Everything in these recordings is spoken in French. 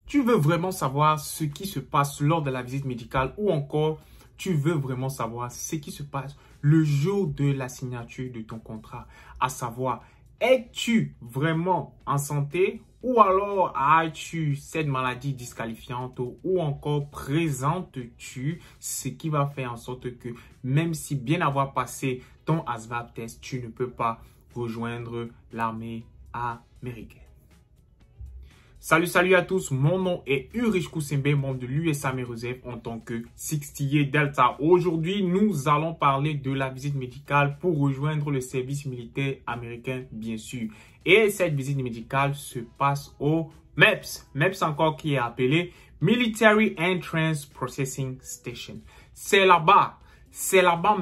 Tu veux vraiment savoir ce qui se passe lors de la visite médicale ou encore tu veux vraiment savoir ce qui se passe le jour de la signature de ton contrat. À savoir, es-tu vraiment en santé ou alors as-tu cette maladie disqualifiante ou encore présentes-tu ce qui va faire en sorte que même si bien avoir passé ton ASVAB test, tu ne peux pas rejoindre l'armée américaine. Salut à tous, mon nom est Ulrich Koussembe, membre de l'US Army Reserve en tant que 60 Delta. Aujourd'hui, nous allons parler de la visite médicale pour rejoindre le service militaire américain, bien sûr. Et cette visite médicale se passe au MEPS. MEPS encore qui est appelé Military Entrance Processing Station. C'est là-bas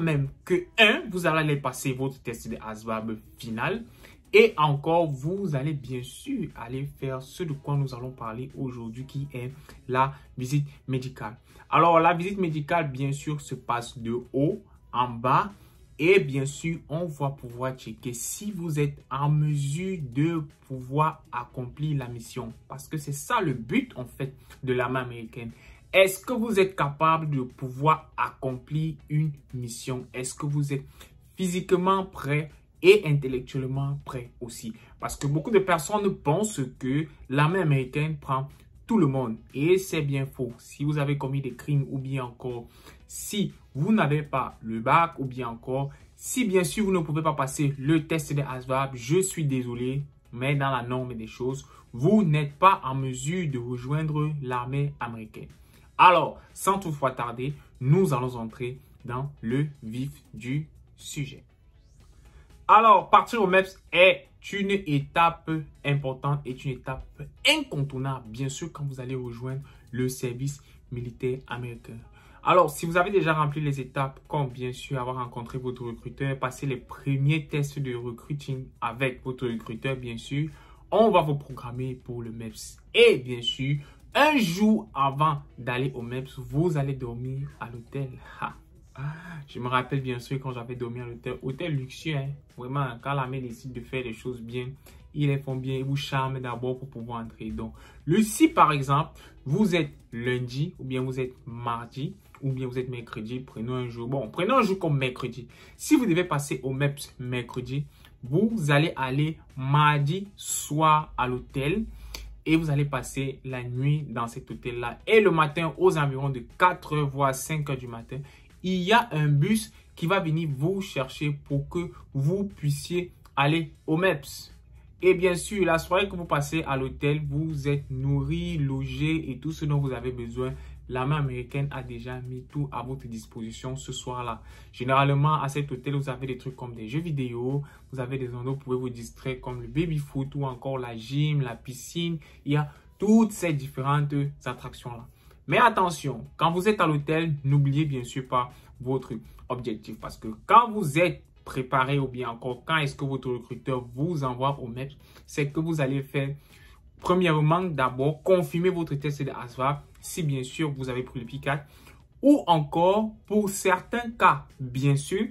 même que, vous allez aller passer votre test de ASVAB final. Et encore, vous allez bien sûr aller faire ce de quoi nous allons parler aujourd'hui qui est la visite médicale. Alors, la visite médicale, bien sûr, se passe de haut en bas. Et bien sûr, on va pouvoir checker si vous êtes en mesure de pouvoir accomplir la mission. Parce que c'est ça le but, en fait, de l'armée américaine. Est-ce que vous êtes capable de pouvoir accomplir une mission? Est-ce que vous êtes physiquement prêt et intellectuellement prêt aussi? Parce que beaucoup de personnes pensent que l'armée américaine prend tout le monde. Et c'est bien faux. Si vous avez commis des crimes ou bien encore, si vous n'avez pas le bac ou bien encore, si bien sûr vous ne pouvez pas passer le test de ASVAB, je suis désolé, mais dans la norme des choses, vous n'êtes pas en mesure de rejoindre l'armée américaine. Alors, sans toutefois tarder, nous allons entrer dans le vif du sujet. Alors, partir au MEPS est une étape importante, est une étape incontournable, bien sûr, quand vous allez rejoindre le service militaire américain. Alors, si vous avez déjà rempli les étapes, comme bien sûr avoir rencontré votre recruteur, passer les premiers tests de recruiting avec votre recruteur, bien sûr, on va vous programmer pour le MEPS. Et bien sûr, un jour avant d'aller au MEPS, vous allez dormir à l'hôtel. Je me rappelle bien sûr quand j'avais dormi à l'hôtel, hôtel luxueux, hein. Vraiment, quand l'armée décide de faire les choses bien, ils les font bien, ils vous charment d'abord pour pouvoir entrer. Donc, si par exemple, vous êtes lundi, ou bien vous êtes mardi, ou bien vous êtes mercredi, prenons un jour. Bon, prenons un jour comme mercredi. Si vous devez passer au MEPS mercredi, vous allez aller mardi soir à l'hôtel. Et vous allez passer la nuit dans cet hôtel-là. Et le matin, aux environs de 4h, voire 5h du matin, il y a un bus qui va venir vous chercher pour que vous puissiez aller au MEPS. Et bien sûr, la soirée que vous passez à l'hôtel, vous êtes nourri, logé et tout ce dont vous avez besoin. L'armée américaine a déjà mis tout à votre disposition ce soir-là. Généralement, à cet hôtel, vous avez des trucs comme des jeux vidéo, vous avez des endroits où vous pouvez vous distraire comme le baby-foot ou encore la gym, la piscine. Il y a toutes ces différentes attractions-là. Mais attention, quand vous êtes à l'hôtel, n'oubliez bien sûr pas votre objectif. Parce que quand vous êtes préparé ou bien encore quand est-ce que votre recruteur vous envoie au MEPS, c'est que vous allez faire, premièrement, d'abord, confirmer votre test de ASVAB si bien sûr vous avez pris le P4. Ou encore, pour certains cas, bien sûr,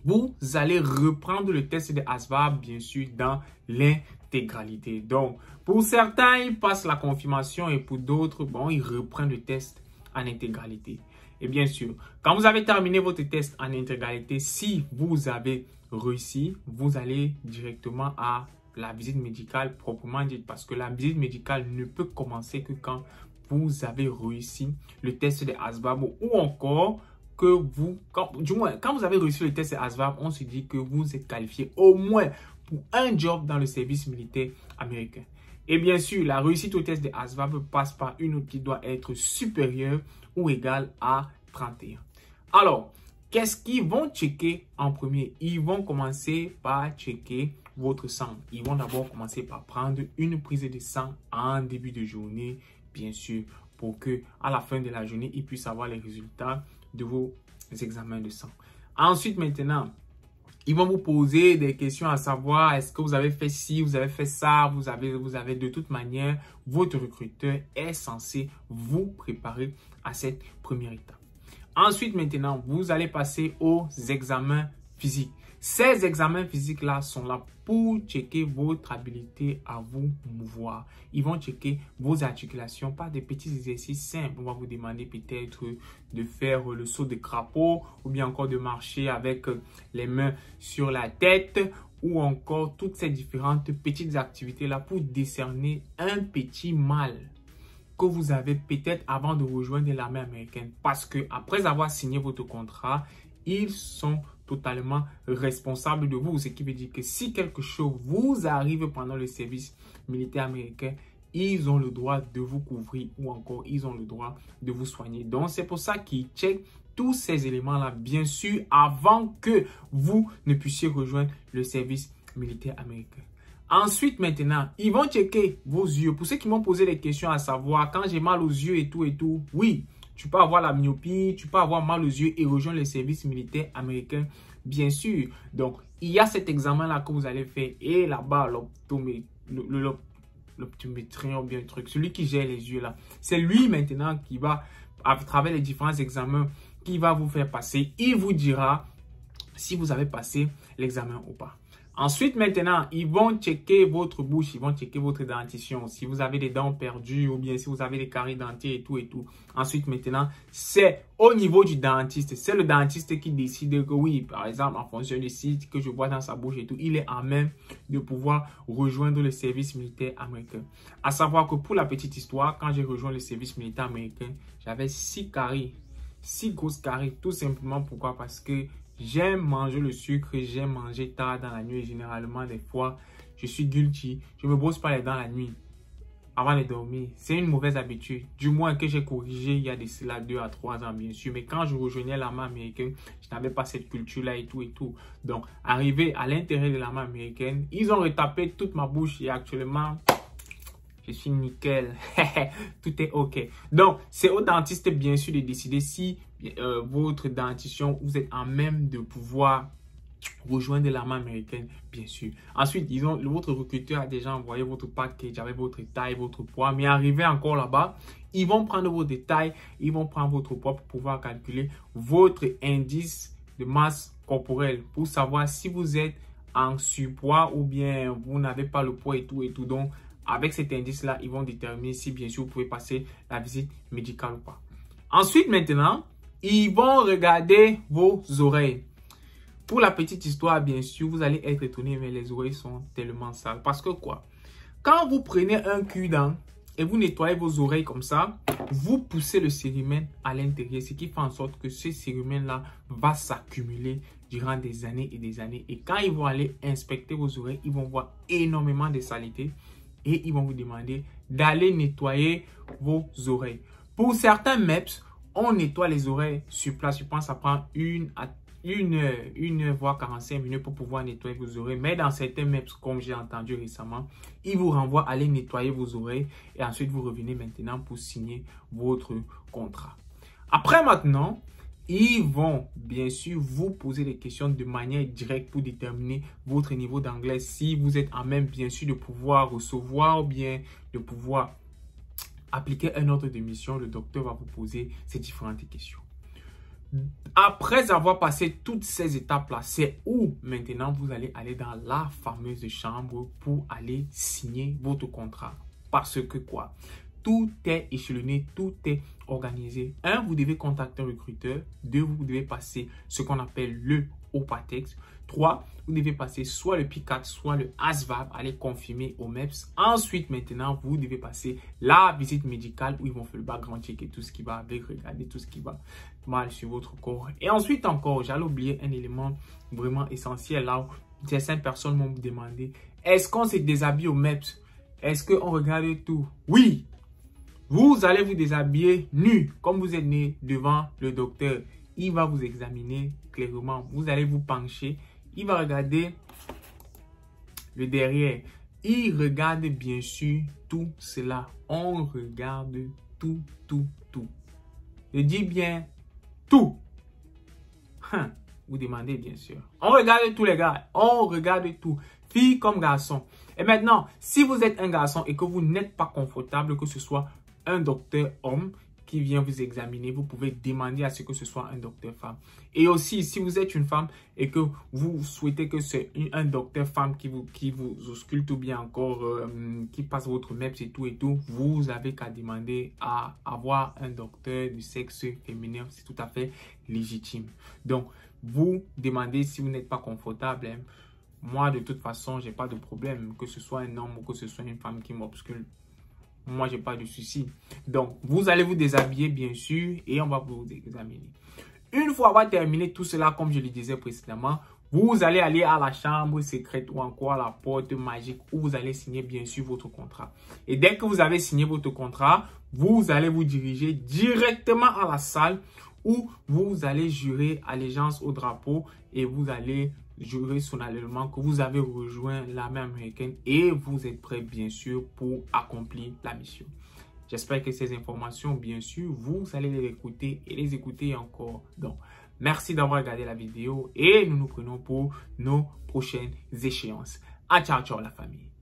vous allez reprendre le test de ASVAB, bien sûr, dans l'intégralité. Donc, pour certains, ils passent la confirmation et pour d'autres, bon, ils reprennent le test en intégralité. Et bien sûr, quand vous avez terminé votre test en intégralité, si vous avez réussi, vous allez directement à la visite médicale proprement dite. Parce que la visite médicale ne peut commencer que quand vous avez réussi le test de ASVAB ou encore que vous, du moins, quand vous avez réussi le test de ASVAB, on se dit que vous êtes qualifié au moins pour un job dans le service militaire américain. Et bien sûr, la réussite au test de ASVAB passe par une note qui doit être supérieure ou égale à 31. Alors, qu'est-ce qu'ils vont checker en premier? Ils vont commencer par checker votre sang. Ils vont d'abord commencer par prendre une prise de sang en début de journée, bien sûr, pour que à la fin de la journée, ils puissent avoir les résultats de vos examens de sang. Ensuite, maintenant, ils vont vous poser des questions à savoir, est-ce que vous avez fait ci, vous avez fait ça, vous avez de toute manière, votre recruteur est censé vous préparer à cette première étape. Ensuite, maintenant, vous allez passer aux examens physiques. Ces examens physiques-là sont là pour checker votre habilité à vous mouvoir. Ils vont checker vos articulations par des petits exercices simples. On va vous demander peut-être de faire le saut de crapaud ou bien encore de marcher avec les mains sur la tête ou encore toutes ces différentes petites activités-là pour décerner un petit mal que vous avez peut-être avant de rejoindre l'armée américaine. Parce que après avoir signé votre contrat, ils sont totalement responsables de vous. Ce qui veut dire que si quelque chose vous arrive pendant le service militaire américain, ils ont le droit de vous couvrir ou encore ils ont le droit de vous soigner. Donc c'est pour ça qu'ils checkent tous ces éléments-là, bien sûr, avant que vous ne puissiez rejoindre le service militaire américain. Ensuite, maintenant, ils vont checker vos yeux. Pour ceux qui m'ont posé des questions à savoir, quand j'ai mal aux yeux et tout, oui, tu peux avoir la myopie, tu peux avoir mal aux yeux et rejoindre le service militaire américain, bien sûr. Donc, il y a cet examen-là que vous allez faire. Et là-bas, l'optométrien ou bien le truc, celui qui gère les yeux là, c'est lui maintenant qui va, à travers les différents examens, qui va vous faire passer. Il vous dira si vous avez passé l'examen ou pas. Ensuite, maintenant, ils vont checker votre bouche, ils vont checker votre dentition. Si vous avez des dents perdues ou bien si vous avez des caries dentaires et tout. Ensuite, maintenant, c'est au niveau du dentiste. C'est le dentiste qui décide que oui, par exemple, en fonction du site que je vois dans sa bouche et tout, il est à même de pouvoir rejoindre le service militaire américain. À savoir que pour la petite histoire, quand j'ai rejoint le service militaire américain, j'avais 6 caries. 6 grosses caries. Tout simplement pourquoi? Parce que j'aime manger le sucre, j'aime manger tard dans la nuit. Et généralement, des fois, je suis guilty. Je ne me brosse pas les dents la nuit avant de dormir. C'est une mauvaise habitude. Du moins que j'ai corrigé il y a de cela 2 à 3 ans, bien sûr. Mais quand je rejoignais l'armée américaine, je n'avais pas cette culture-là et tout. Donc, arrivé à l'intérieur de l'armée américaine, ils ont retapé toute ma bouche et actuellement, je suis nickel. Tout est OK. Donc, c'est au dentiste, bien sûr, de décider si votre dentition, vous êtes en même de pouvoir rejoindre l'armée américaine, bien sûr. Ensuite, votre recruteur a déjà envoyé votre package avec votre taille, votre poids. Mais arrivé encore là-bas, ils vont prendre vos détails, ils vont prendre votre poids pour pouvoir calculer votre indice de masse corporelle pour savoir si vous êtes en surpoids ou bien vous n'avez pas le poids et tout. Donc, avec cet indice-là, ils vont déterminer si, bien sûr, vous pouvez passer la visite médicale ou pas. Ensuite, maintenant, ils vont regarder vos oreilles. Pour la petite histoire, bien sûr, vous allez être étonné, mais les oreilles sont tellement sales. Parce que quoi? Quand vous prenez un cure-dent et vous nettoyez vos oreilles comme ça, vous poussez le cérumen à l'intérieur, ce qui fait en sorte que ce cérumen-là va s'accumuler durant des années et des années. Et quand ils vont aller inspecter vos oreilles, ils vont voir énormément de saleté. Et ils vont vous demander d'aller nettoyer vos oreilles. Pour certains MEPS, on nettoie les oreilles sur place. Je pense que ça prend une heure, voire 45 minutes pour pouvoir nettoyer vos oreilles. Mais dans certains MEPS, comme j'ai entendu récemment, ils vous renvoient à aller nettoyer vos oreilles. Et ensuite, vous revenez maintenant pour signer votre contrat. Après maintenant, ils vont bien sûr vous poser des questions de manière directe pour déterminer votre niveau d'anglais. Si vous êtes en même bien sûr de pouvoir recevoir ou bien de pouvoir appliquer un ordre de mission, le docteur va vous poser ces différentes questions. Après avoir passé toutes ces étapes-là, c'est où maintenant vous allez aller dans la fameuse chambre pour aller signer votre contrat. Parce que quoi? Tout est échelonné, tout est organisé. 1, vous devez contacter un recruteur. 2, vous devez passer ce qu'on appelle le OPATEX. 3, vous devez passer soit le P4, soit le ASVAB, aller confirmer au MEPS. Ensuite, maintenant, vous devez passer la visite médicale où ils vont faire le background check et tout ce qui va avec, regarder tout ce qui va mal sur votre corps. Et ensuite encore, j'allais oublier un élément vraiment essentiel là où certaines personnes m'ont demandé, est-ce qu'on se déshabille au MEPS? Est-ce qu'on regarde tout? Oui! Vous allez vous déshabiller nu, comme vous êtes né devant le docteur. Il va vous examiner clairement. Vous allez vous pencher. Il va regarder le derrière. Il regarde bien sûr tout cela. On regarde tout. Je dis bien tout. Vous demandez bien sûr. On regarde tous les gars. On regarde tout. Filles comme garçons. Et maintenant, si vous êtes un garçon et que vous n'êtes pas confortable, que ce soit un docteur homme, qui vient vous examiner, vous pouvez demander à ce que ce soit un docteur femme. Et aussi, si vous êtes une femme et que vous souhaitez que c'est un docteur femme qui vous ausculte ou bien encore qui passe votre MEPS et tout, vous avez qu'à demander à avoir un docteur du sexe féminin. C'est tout à fait légitime. Donc, vous demandez si vous n'êtes pas confortable. Hein. Moi, de toute façon, j'ai pas de problème. Que ce soit un homme ou que ce soit une femme qui m'obscule. Moi, j'ai pas de souci. Donc, vous allez vous déshabiller, bien sûr, et on va vous examiner. Une fois avoir terminé tout cela, comme je le disais précédemment, vous allez aller à la chambre secrète ou encore à la porte magique où vous allez signer, bien sûr, votre contrat. Et dès que vous avez signé votre contrat, vous allez vous diriger directement à la salle où vous allez jurer allégeance au drapeau et vous allez jurer solennellement que vous avez rejoint l'armée américaine et vous êtes prêt, bien sûr, pour accomplir la mission. J'espère que ces informations, bien sûr, vous allez les écouter et les écouter encore. Donc, merci d'avoir regardé la vidéo et nous nous prenons pour nos prochaines échéances. Ciao, ciao la famille.